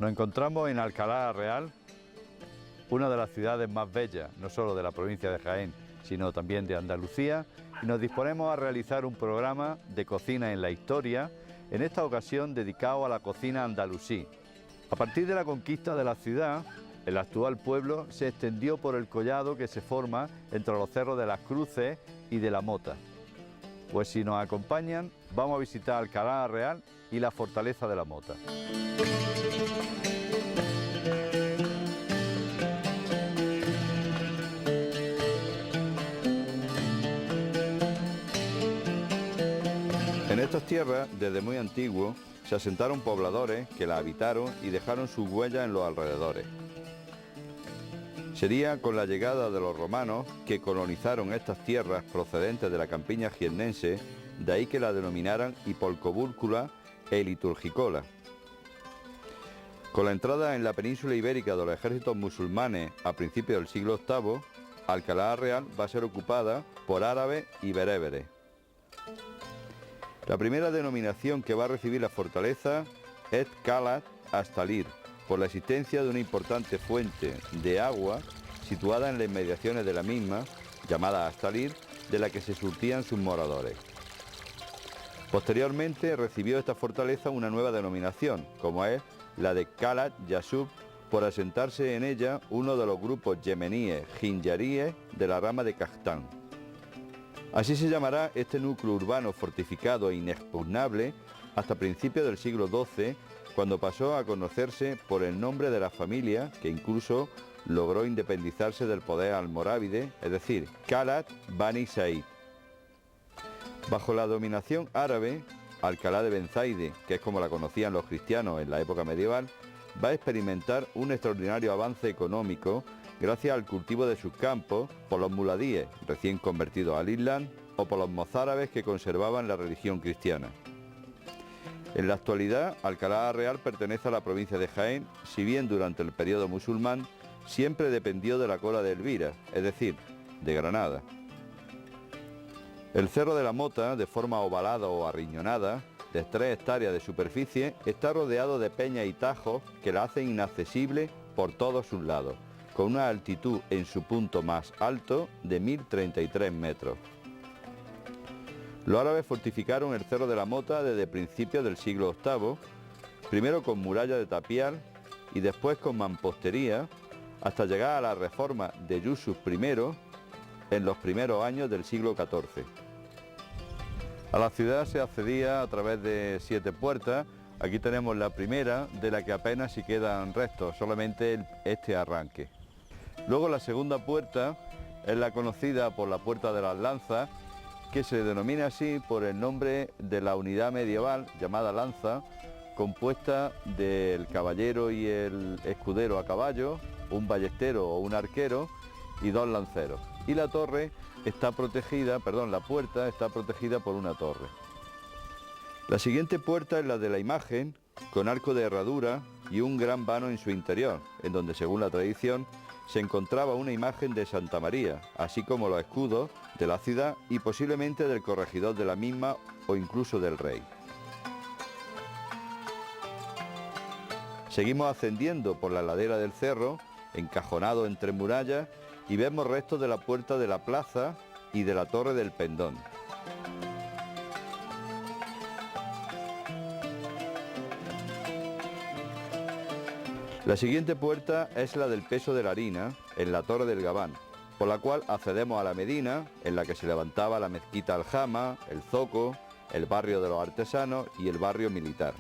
Nos encontramos en Alcalá Real, una de las ciudades más bellas, no solo de la provincia de Jaén, sino también de Andalucía, y nos disponemos a realizar un programa de cocina en la historia, en esta ocasión dedicado a la cocina andalusí. A partir de la conquista de la ciudad, el actual pueblo se extendió por el collado que se forma entre los cerros de las Cruces y de la Mota. Pues si nos acompañan, vamos a visitar Alcalá Real y la fortaleza de la Mota. En estas tierras, desde muy antiguo, se asentaron pobladores que las habitaron y dejaron sus huellas en los alrededores. Sería con la llegada de los romanos que colonizaron estas tierras procedentes de la campiña jiennense, de ahí que la denominaran Hipolcobúrcula e Liturgicola. Con la entrada en la península ibérica de los ejércitos musulmanes a principios del siglo VIII, Alcalá Real va a ser ocupada por árabes y bereberes. La primera denominación que va a recibir la fortaleza es Calat Astalir, por la existencia de una importante fuente de agua situada en las inmediaciones de la misma, llamada Astalir, de la que se surtían sus moradores. Posteriormente recibió esta fortaleza una nueva denominación, como es la de Calat Yasub, por asentarse en ella uno de los grupos yemeníes jinyaríes de la rama de Qahtán. Así se llamará este núcleo urbano fortificado e inexpugnable hasta principios del siglo XII, cuando pasó a conocerse por el nombre de la familia que incluso logró independizarse del poder almorávide, es decir, Calat Bani Said. Bajo la dominación árabe, Alcalá de Benzaide, que es como la conocían los cristianos en la época medieval, va a experimentar un extraordinario avance económico gracias al cultivo de sus campos por los muladíes, recién convertidos al Islam, o por los mozárabes que conservaban la religión cristiana. En la actualidad, Alcalá Real pertenece a la provincia de Jaén, si bien durante el periodo musulmán siempre dependió de la Cola de Elvira, es decir, de Granada. El Cerro de la Mota, de forma ovalada o arriñonada, de 3 hectáreas de superficie, está rodeado de peñas y tajos que la hacen inaccesible por todos sus lados, con una altitud en su punto más alto de 1033 metros. Los árabes fortificaron el Cerro de la Mota desde principios del siglo VIII, primero con muralla de tapial y después con mampostería, hasta llegar a la reforma de Yusuf I en los primeros años del siglo XIV. A la ciudad se accedía a través de 7 puertas. Aquí tenemos la primera, de la que apenas si quedan restos, solamente este arranque. Luego la segunda puerta es la conocida por la Puerta de las Lanzas, que se denomina así por el nombre de la unidad medieval llamada lanza, compuesta del caballero y el escudero a caballo, un ballestero o un arquero y 2 lanceros. Y la torre está protegida, la puerta está protegida por una torre. La siguiente puerta es la de la imagen, con arco de herradura y un gran vano en su interior, en donde, según la tradición, se encontraba una imagen de Santa María, así como los escudos de la ciudad y posiblemente del corregidor de la misma o incluso del rey. Seguimos ascendiendo por la ladera del cerro, encajonado entre murallas, y vemos restos de la puerta de la plaza y de la torre del Pendón. La siguiente puerta es la del Peso de la Harina, en la Torre del Gabán, por la cual accedemos a la Medina, en la que se levantaba la mezquita Aljama, el Zoco, el barrio de los artesanos y el barrio militar.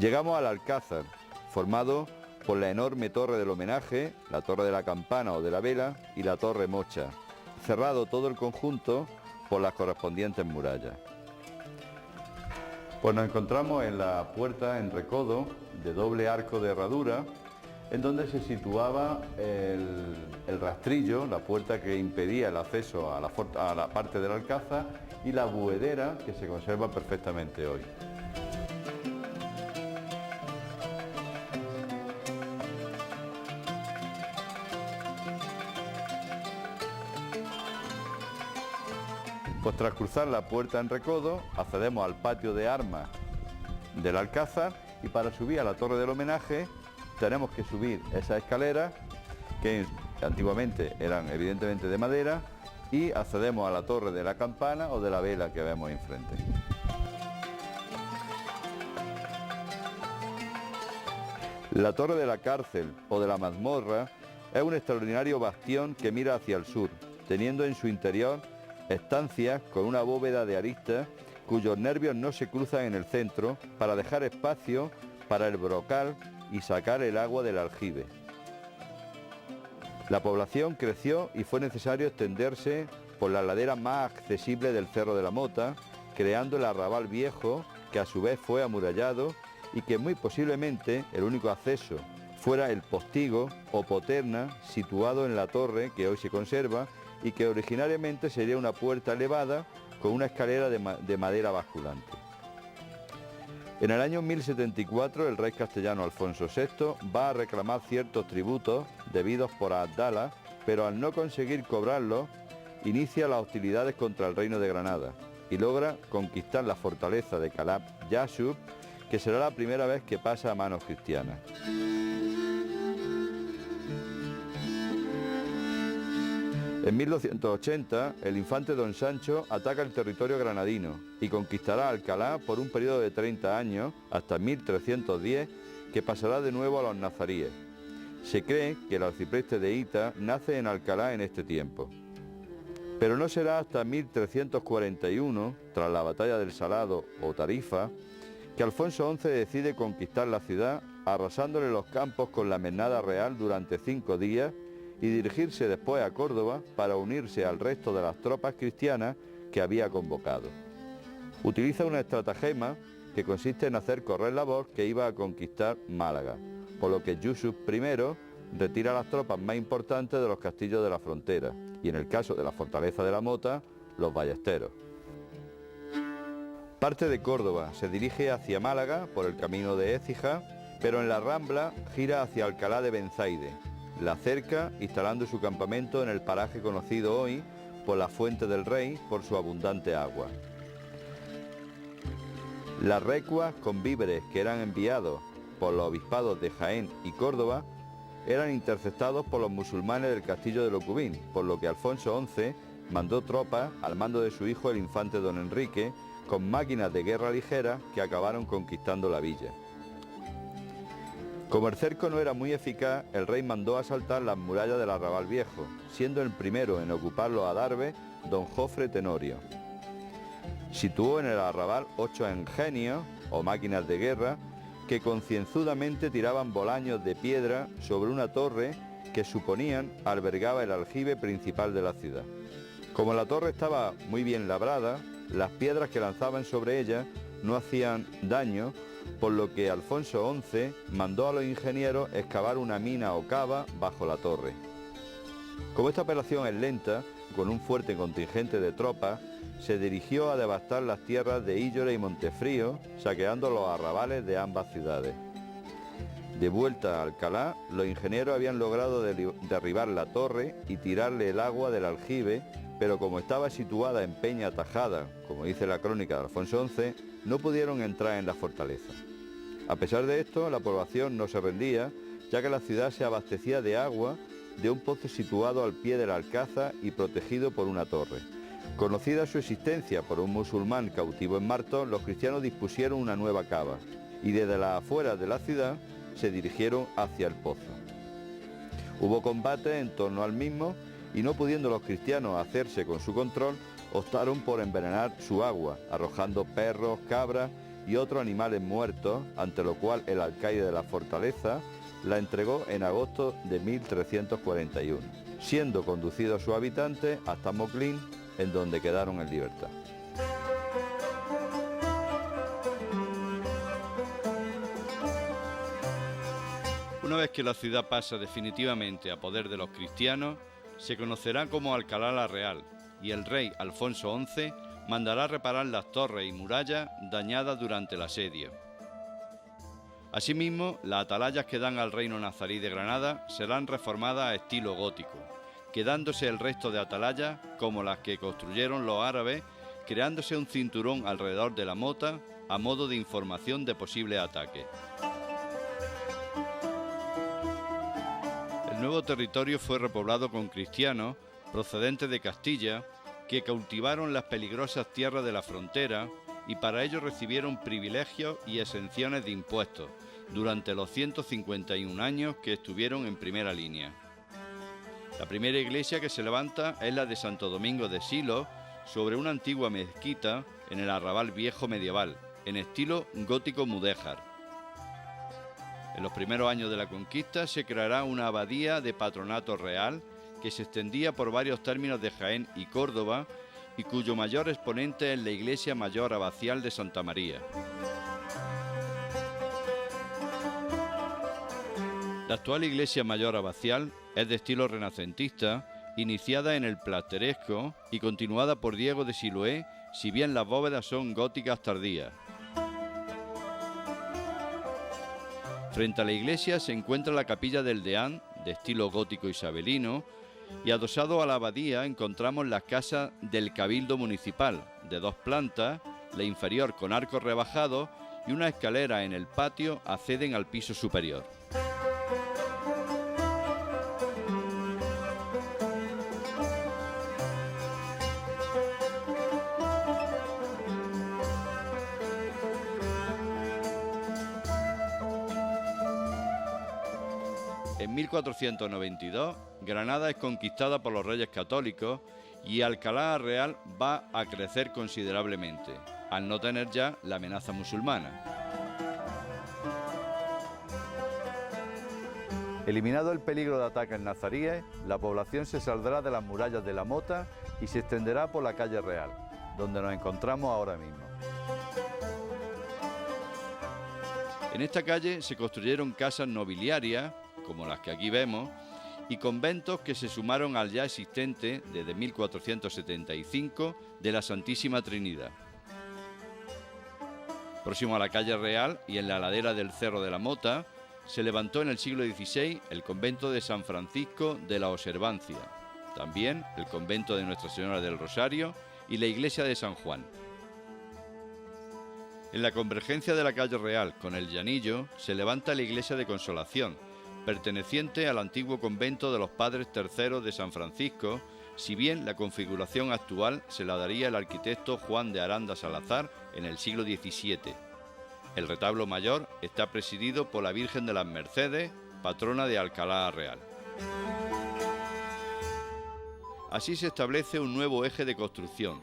Llegamos al Alcázar, formado por la enorme Torre del Homenaje, la Torre de la Campana o de la Vela y la Torre Mocha, cerrado todo el conjunto por las correspondientes murallas. Pues nos encontramos en la puerta en recodo de doble arco de herradura, en donde se situaba el rastrillo, la puerta que impedía el acceso a la parte del alcázar, y la buhedera, que se conserva perfectamente hoy. Pues tras cruzar la puerta en Recodo, accedemos al patio de armas del Alcázar y para subir a la torre del homenaje tenemos que subir esas escaleras que antiguamente eran evidentemente de madera y accedemos a la torre de la campana o de la vela que vemos enfrente. La torre de la cárcel o de la mazmorra es un extraordinario bastión que mira hacia el sur, teniendo en su interior estancias con una bóveda de aristas cuyos nervios no se cruzan en el centro para dejar espacio para el brocal y sacar el agua del aljibe. La población creció y fue necesario extenderse por la ladera más accesible del Cerro de la Mota, creando el arrabal viejo, que a su vez fue amurallado y que muy posiblemente el único acceso fuera el postigo o poterna situado en la torre que hoy se conserva y que originariamente sería una puerta elevada con una escalera de madera basculante. En el año 1074 el rey castellano Alfonso VI va a reclamar ciertos tributos debidos por Abdala, pero al no conseguir cobrarlos, inicia las hostilidades contra el reino de Granada y logra conquistar la fortaleza de Calab Yashub, que será la primera vez que pasa a manos cristianas. En 1280, el infante don Sancho ataca el territorio granadino y conquistará Alcalá por un periodo de 30 años, hasta 1310, que pasará de nuevo a los nazaríes. Se cree que el arcipreste de Hita nace en Alcalá en este tiempo. Pero no será hasta 1341, tras la batalla del Salado o Tarifa, que Alfonso XI decide conquistar la ciudad, arrasándole los campos con la mesnada real durante 5 días, y dirigirse después a Córdoba para unirse al resto de las tropas cristianas que había convocado. Utiliza una estratagema que consiste en hacer correr la voz que iba a conquistar Málaga, por lo que Yusuf I retira las tropas más importantes de los castillos de la frontera y en el caso de la fortaleza de la Mota, los ballesteros. Parte de Córdoba se dirige hacia Málaga por el camino de Écija, pero en la Rambla gira hacia Alcalá de Benzaide. La cerca, instalando su campamento en el paraje conocido hoy por la Fuente del Rey por su abundante agua. Las recuas con víveres que eran enviados por los obispados de Jaén y Córdoba eran interceptados por los musulmanes del castillo de Locubín, por lo que Alfonso XI mandó tropas al mando de su hijo el infante don Enrique con máquinas de guerra ligeras que acabaron conquistando la villa. Como el cerco no era muy eficaz, el rey mandó asaltar las murallas del Arrabal Viejo, siendo el primero en ocupar los adarves don Jofre Tenorio. Situó en el arrabal 8 ingenios, o máquinas de guerra, que concienzudamente tiraban bolaños de piedra sobre una torre que suponían albergaba el aljibe principal de la ciudad. Como la torre estaba muy bien labrada, las piedras que lanzaban sobre ella no hacían daño, por lo que Alfonso XI mandó a los ingenieros excavar una mina o cava bajo la torre. Como esta operación es lenta, con un fuerte contingente de tropas, se dirigió a devastar las tierras de Illora y Montefrío, saqueando los arrabales de ambas ciudades. De vuelta a Alcalá, los ingenieros habían logrado derribar la torre y tirarle el agua del aljibe, pero como estaba situada en peña tajada, como dice la crónica de Alfonso XI, no pudieron entrar en la fortaleza. A pesar de esto, la población no se rendía, ya que la ciudad se abastecía de agua de un pozo situado al pie del alcázar y protegido por una torre. Conocida su existencia por un musulmán cautivo en Martos, los cristianos dispusieron una nueva cava y desde las afueras de la ciudad se dirigieron hacia el pozo. Hubo combate en torno al mismo y no pudiendo los cristianos hacerse con su control, optaron por envenenar su agua, arrojando perros, cabras y otros animales muertos, ante lo cual el alcaide de la fortaleza la entregó en agosto de 1341, siendo conducidos sus habitantes hasta Moclín, en donde quedaron en libertad. Una vez que la ciudad pasa definitivamente a poder de los cristianos, se conocerá como Alcalá la Real, y el rey Alfonso XI mandará reparar las torres y murallas dañadas durante el asedio. Asimismo, las atalayas que dan al reino nazarí de Granada serán reformadas a estilo gótico, quedándose el resto de atalayas como las que construyeron los árabes creándose un cinturón alrededor de la mota a modo de información de posibles ataques. El nuevo territorio fue repoblado con cristianos procedentes de Castilla que cultivaron las peligrosas tierras de la frontera y para ello recibieron privilegios y exenciones de impuestos durante los 151 años que estuvieron en primera línea. La primera iglesia que se levanta es la de Santo Domingo de Silos, sobre una antigua mezquita en el arrabal viejo medieval, en estilo gótico mudéjar. En los primeros años de la conquista se creará una abadía de patronato real que se extendía por varios términos de Jaén y Córdoba y cuyo mayor exponente es la iglesia mayor abacial de Santa María. La actual iglesia mayor abacial es de estilo renacentista, iniciada en el plateresco y continuada por Diego de Siloé, si bien las bóvedas son góticas tardías. Frente a la iglesia se encuentra la capilla del Deán, de estilo gótico isabelino, y adosado a la abadía encontramos las casas del Cabildo Municipal, de 2 plantas, la inferior con arcos rebajados y una escalera en el patio acceden al piso superior. En 1492, Granada es conquistada por los reyes católicos y Alcalá Real va a crecer considerablemente, al no tener ya la amenaza musulmana. Eliminado el peligro de ataques nazaríes, la población se saldrá de las murallas de la Mota y se extenderá por la calle Real, donde nos encontramos ahora mismo. En esta calle se construyeron casas nobiliarias, como las que aquí vemos, y conventos que se sumaron al ya existente, desde 1475, de la Santísima Trinidad. Próximo a la calle Real y en la ladera del Cerro de la Mota, se levantó en el siglo XVI el convento de San Francisco de la Observancia, también el convento de Nuestra Señora del Rosario y la iglesia de San Juan. En la convergencia de la calle Real con el Llanillo se levanta la iglesia de Consolación, perteneciente al antiguo convento de los Padres Terceros de San Francisco, si bien la configuración actual se la daría el arquitecto Juan de Aranda Salazar en el siglo XVII. El retablo mayor está presidido por la Virgen de las Mercedes, patrona de Alcalá Real. Así se establece un nuevo eje de construcción,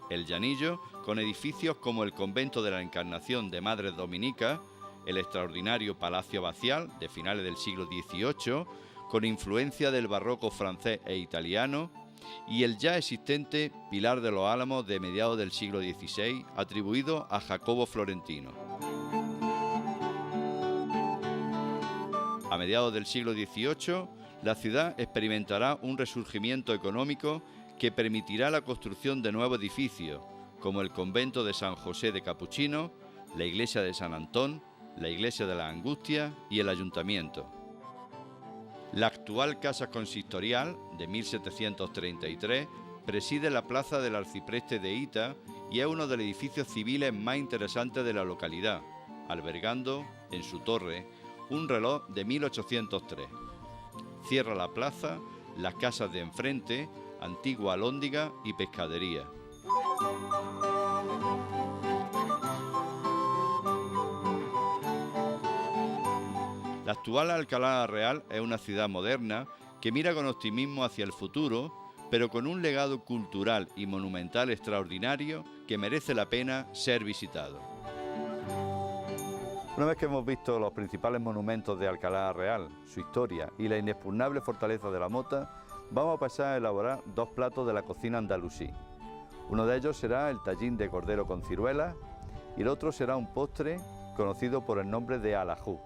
el Llanillo, con edificios como el convento de la Encarnación de Madres Dominicas, el extraordinario Palacio Abacial de finales del siglo XVIII, con influencia del barroco francés e italiano, y el ya existente Pilar de los Álamos de mediados del siglo XVI, atribuido a Jacobo Florentino. A mediados del siglo XVIII, la ciudad experimentará un resurgimiento económico que permitirá la construcción de nuevos edificios, como el convento de San José de Capuchino, la iglesia de San Antón, la iglesia de la Angustia y el ayuntamiento. La actual casa consistorial, de 1733, preside la plaza del arcipreste de Hita y es uno de los edificios civiles más interesantes de la localidad, albergando, en su torre, un reloj de 1803. Cierra la plaza las casas de enfrente, antigua alhóndiga y pescadería. La actual Alcalá Real es una ciudad moderna que mira con optimismo hacia el futuro, pero con un legado cultural y monumental extraordinario que merece la pena ser visitado. Una vez que hemos visto los principales monumentos de Alcalá Real, su historia y la inexpugnable fortaleza de la Mota, vamos a pasar a elaborar 2 platos de la cocina andalusí. Uno de ellos será el tallín de cordero con ciruelas y el otro será un postre conocido por el nombre de alajú.